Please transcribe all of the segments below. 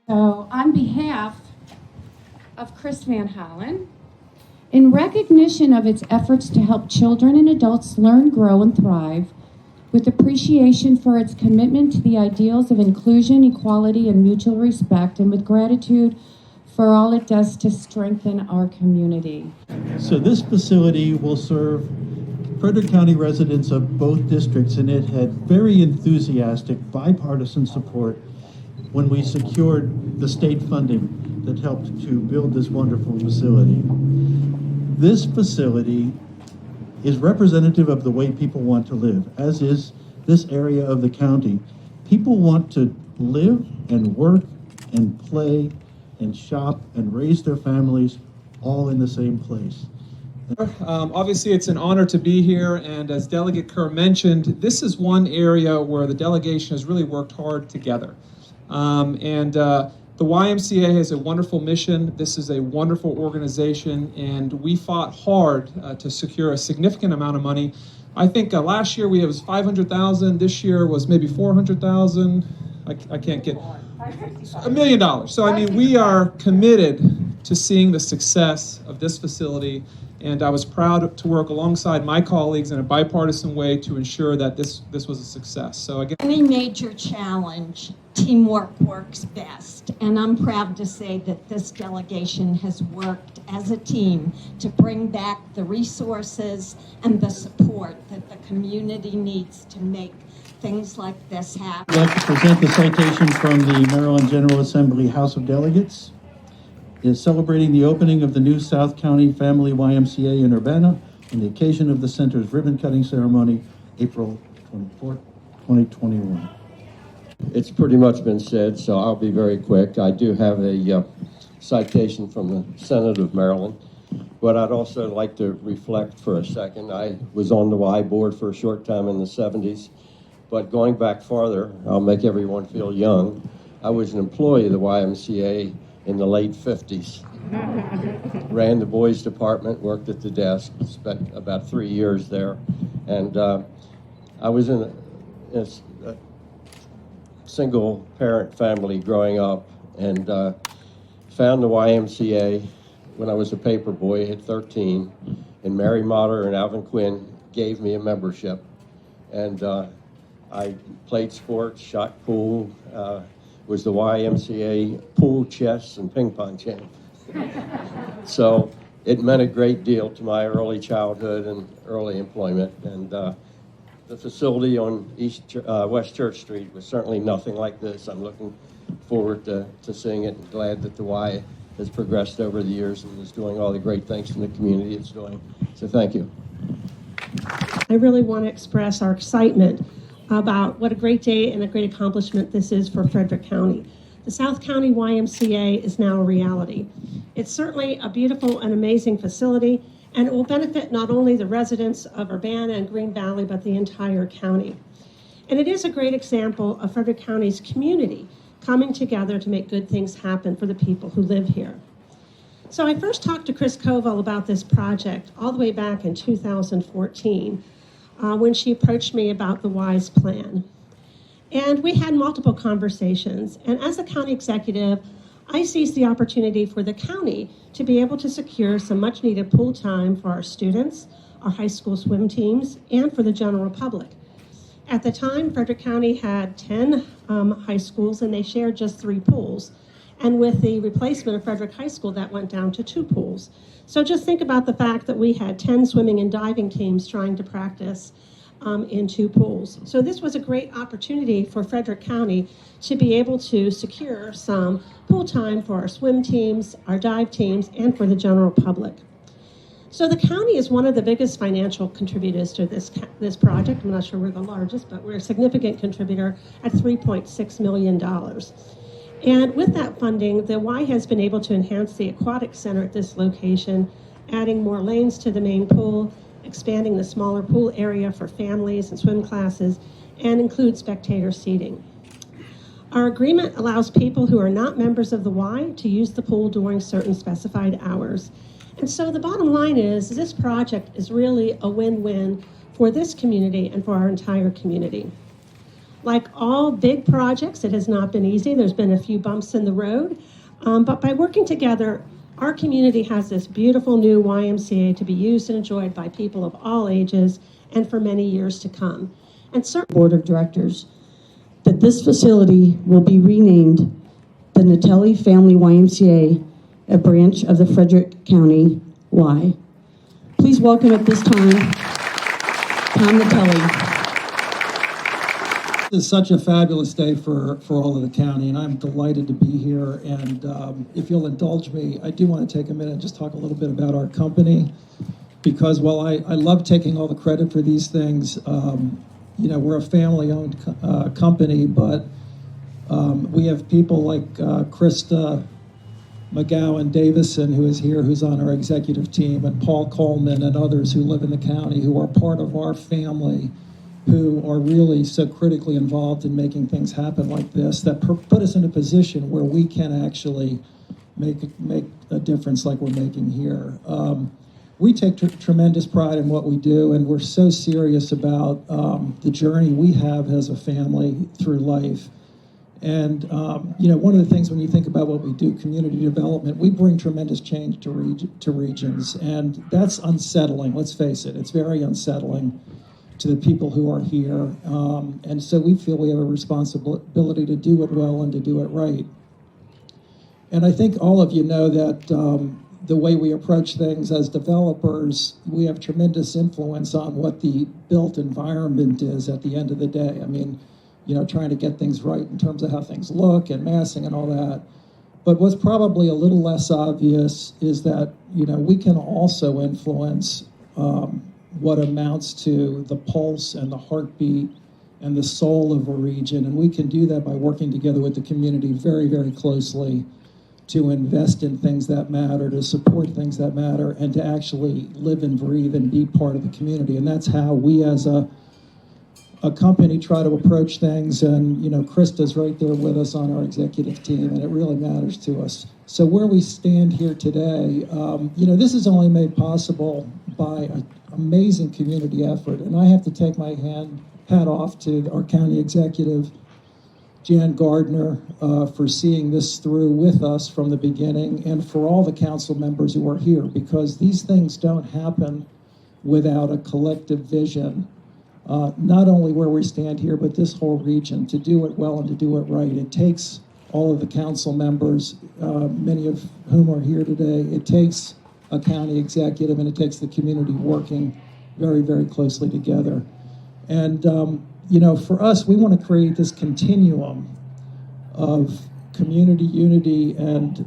So on behalf of Chris Van Hollen, in recognition of its efforts to help children and adults learn, grow, and thrive, with appreciation for its commitment to the ideals of inclusion, equality, and mutual respect, and with gratitude for all it does to strengthen our community. So this facility will serve Frederick County residents of both districts, and it had very enthusiastic bipartisan support when we secured the state funding that helped to build this wonderful facility. This facility is representative of the way people want to live, as is this area of the county. People want to live and work and play and shop and raise their families all in the same place. Obviously, it's an honor to be here, and as Delegate Kerr mentioned, this is one area where the delegation has really worked hard together. The YMCA has a wonderful mission. This is a wonderful organization, and we fought hard to secure a significant amount of money. I think last year was $500,000. This year was maybe $400,000. I can't get $1 million. So I mean, we are committed to seeing the success of this facility, and I was proud to work alongside my colleagues in a bipartisan way to ensure that this was a success. So again, any major challenge, teamwork works best, and I'm proud to say that this delegation has worked as a team to bring back the resources and the support that the community needs to make things like this happen. I'd like to present the citation from the Maryland General Assembly House of Delegates. It is celebrating the opening of the new South County Family YMCA in Urbana on the occasion of the center's ribbon-cutting ceremony, April 24th, 2021. It's pretty much been said, so I'll be very quick. I do have a citation from the Senate of Maryland, but I'd also like to reflect for a second. I was on the Y board for a short time in the 70s, but going back farther, I'll make everyone feel young. I was an employee of the YMCA in the late 50s. Ran the boys department, worked at the desk, spent about 3 years there, and I was in a single parent family growing up, and found the YMCA when I was a paper boy at 13, and Mary Motter and Alvin Quinn gave me a membership, and I played sports, shot pool, was the YMCA pool, chess, and ping pong champ. So it meant a great deal to my early childhood and early employment, and the facility on West Church Street was certainly nothing like this. I'm looking forward to seeing it, and glad that the Y has progressed over the years and is doing all the great things in the community it's doing. So thank you. I really want to express our excitement about what a great day and a great accomplishment this is for Frederick County. The South County YMCA is now a reality. It's certainly a beautiful and amazing facility, and it will benefit not only the residents of Urbana and Green Valley, but the entire county. And it is a great example of Frederick County's community coming together to make good things happen for the people who live here. So I first talked to Chris Koval about this project all the way back in 2014 when she approached me about the WISE plan. And we had multiple conversations. And as a county executive, I seized the opportunity for the county to be able to secure some much needed pool time for our students, our high school swim teams, and for the general public. At the time, Frederick County had 10 high schools, and they shared just 3 pools. And with the replacement of Frederick High School, that went down to 2 pools. So just think about the fact that we had 10 swimming and diving teams trying to practice in 2 pools. So this was a great opportunity for Frederick County to be able to secure some pool time for our swim teams, our dive teams, and for the general public. So the county is one of the biggest financial contributors to this project. I'm not sure we're the largest, but we're a significant contributor at $3.6 million. And with that funding, the Y has been able to enhance the aquatic center at this location, adding more lanes to the main pool, expanding the smaller pool area for families and swim classes, and include spectator seating. Our agreement allows people who are not members of the Y to use the pool during certain specified hours. And so the bottom line is this project is really a win-win for this community and for our entire community. Like all big projects, it has not been easy. There's been a few bumps in the road. But by working together, our community has this beautiful new YMCA to be used and enjoyed by people of all ages and for many years to come. And certainly, Board of Directors, that this facility will be renamed the Natelli Family YMCA, a branch of the Frederick County Y. Please welcome at this time, Tom Natelli. This is such a fabulous day for all of the county, and I'm delighted to be here. And if you'll indulge me, I do want to take a minute and just talk a little bit about our company, because while I love taking all the credit for these things, we're a family-owned company, but we have people like Krista McGowan Davison, who is here, who's on our executive team, and Paul Coleman and others who live in the county who are part of our family, who are really so critically involved in making things happen like this, that put us in a position where we can actually make a difference like we're making here. We take tremendous pride in what we do, and we're so serious about the journey we have as a family through life. And, one of the things when you think about what we do, community development, we bring tremendous change to regions, and that's unsettling, let's face it. It's very unsettling to the people who are here. And so we feel we have a responsibility to do it well and to do it right. And I think all of you know that the way we approach things as developers, we have tremendous influence on what the built environment is at the end of the day. I mean, trying to get things right in terms of how things look and massing and all that. But what's probably a little less obvious is that, we can also influence what amounts to the pulse and the heartbeat and the soul of a region. And we can do that by working together with the community very, very closely to invest in things that matter, to support things that matter, and to actually live and breathe and be part of the community. And that's how we as a company try to approach things. And, Krista's right there with us on our executive team, and it really matters to us. So where we stand here today, this is only made possible by an amazing community effort. And I have to take my hat off to our county executive, Jan Gardner, for seeing this through with us from the beginning, and for all the council members who are here, because these things don't happen without a collective vision. Not only where we stand here, but this whole region, to do it well and to do it right. It takes all of the council members, many of whom are here today. It takes a county executive, and it takes the community working very, very closely together. And, for us, we want to create this continuum of community unity and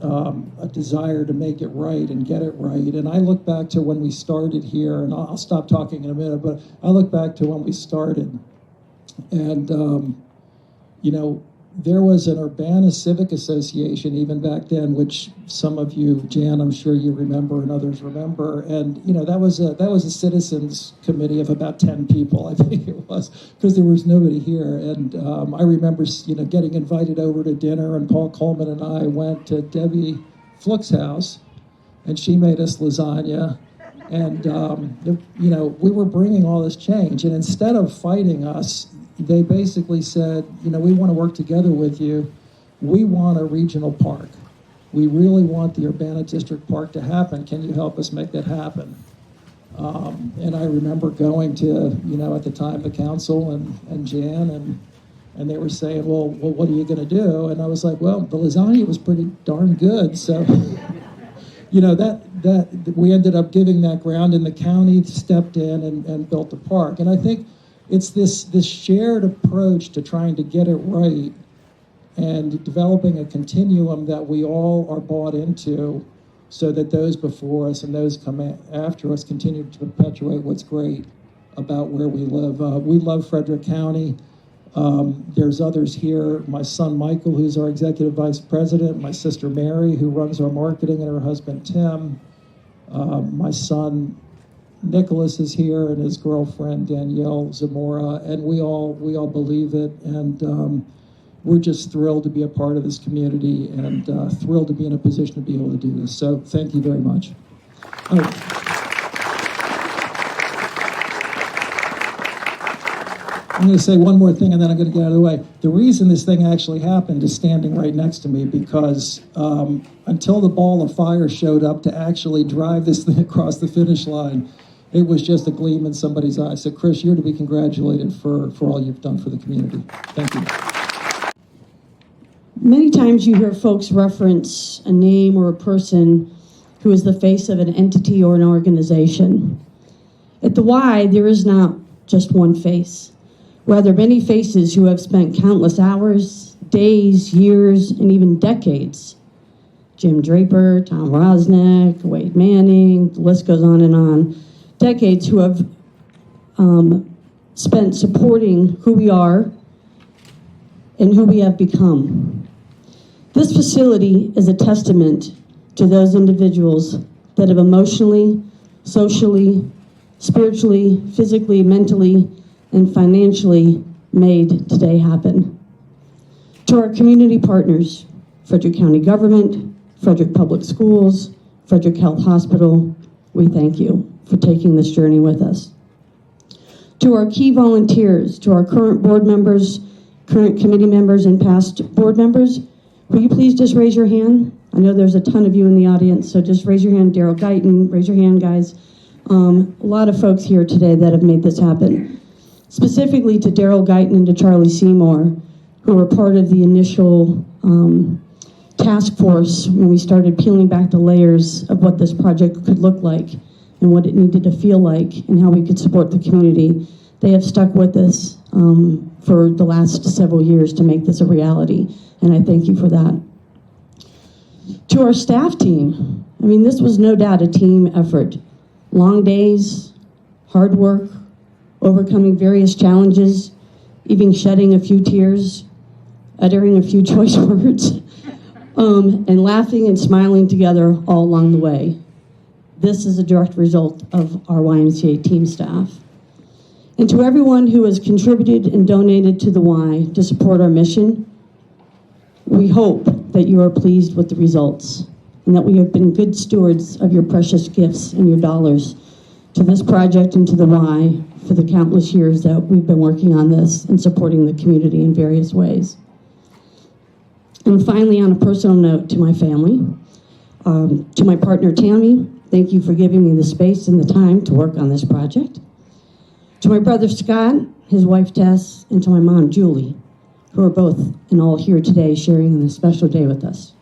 a desire to make it right and get it right. And I look back to when we started here, and I'll stop talking in a minute, but I look back to when we started, and, there was an Urbana Civic Association even back then, which some of you, Jan, I'm sure you remember, and others remember. And that was a citizens committee of about 10 people, I think it was, because there was nobody here. And I remember, getting invited over to dinner, and Paul Coleman and I went to Debbie Fluck's house, and she made us lasagna. And we were bringing all this change, and instead of fighting us, they basically said, we want to work together with you. We want a regional park. We really want the Urbana District Park to happen. Can you help us make that happen? And I remember going to, at the time, the council and Jan, and they were saying, well, what are you going to do? And I was like, well, the lasagna was pretty darn good. So, that we ended up giving that ground, and the county stepped in and built the park. And I think it's this shared approach to trying to get it right and developing a continuum that we all are bought into, so that those before us and those come after us continue to perpetuate what's great about where we live. We love Frederick County. There's others here. My son Michael, who's our executive vice president, my sister Mary, who runs our marketing, and her husband Tim. My son Nicholas is here, and his girlfriend Danielle Zamora, and we all believe it, and we're just thrilled to be a part of this community, and thrilled to be in a position to be able to do this. So thank you very much. I'm going to say one more thing and then I'm going to get out of the way. The reason this thing actually happened is standing right next to me, because until the ball of fire showed up to actually drive this thing across the finish line, it was just a gleam in somebody's eye. So Chris, you're to be congratulated for all you've done for the community. Thank you. Many times you hear folks reference a name or a person who is the face of an entity or an organization. At the Y, there is not just one face. Rather, many faces who have spent countless hours, days, years, and even decades. Jim Draper, Tom Rosnick, Wade Manning, the list goes on and on. Decades who have spent supporting who we are and who we have become. This facility is a testament to those individuals that have emotionally, socially, spiritually, physically, mentally, and financially made today happen. To our community partners, Frederick County Government, Frederick Public Schools, Frederick Health Hospital, we thank you for taking this journey with us. To our key volunteers, to our current board members, current committee members, and past board members, will you please just raise your hand? I know there's a ton of you in the audience, so just raise your hand. Daryl Guyton, raise your hand, guys. A lot of folks here today that have made this happen. Specifically to Daryl Guyton and to Charlie Seymour, who were part of the initial task force when we started peeling back the layers of what this project could look like and what it needed to feel like and how we could support the community. They have stuck with us for the last several years to make this a reality, and I thank you for that. To our staff team, I mean, this was no doubt a team effort. Long days, hard work, overcoming various challenges, even shedding a few tears, uttering a few choice words, and laughing and smiling together all along the way. This is a direct result of our YMCA team staff. And to everyone who has contributed and donated to the Y to support our mission, we hope that you are pleased with the results and that we have been good stewards of your precious gifts and your dollars to this project and to the Y for the countless years that we've been working on this and supporting the community in various ways. And finally, on a personal note, to my family, to my partner Tammy, thank you for giving me the space and the time to work on this project. To my brother Scott, his wife Tess, and to my mom Julie, who are both and all here today sharing on this special day with us.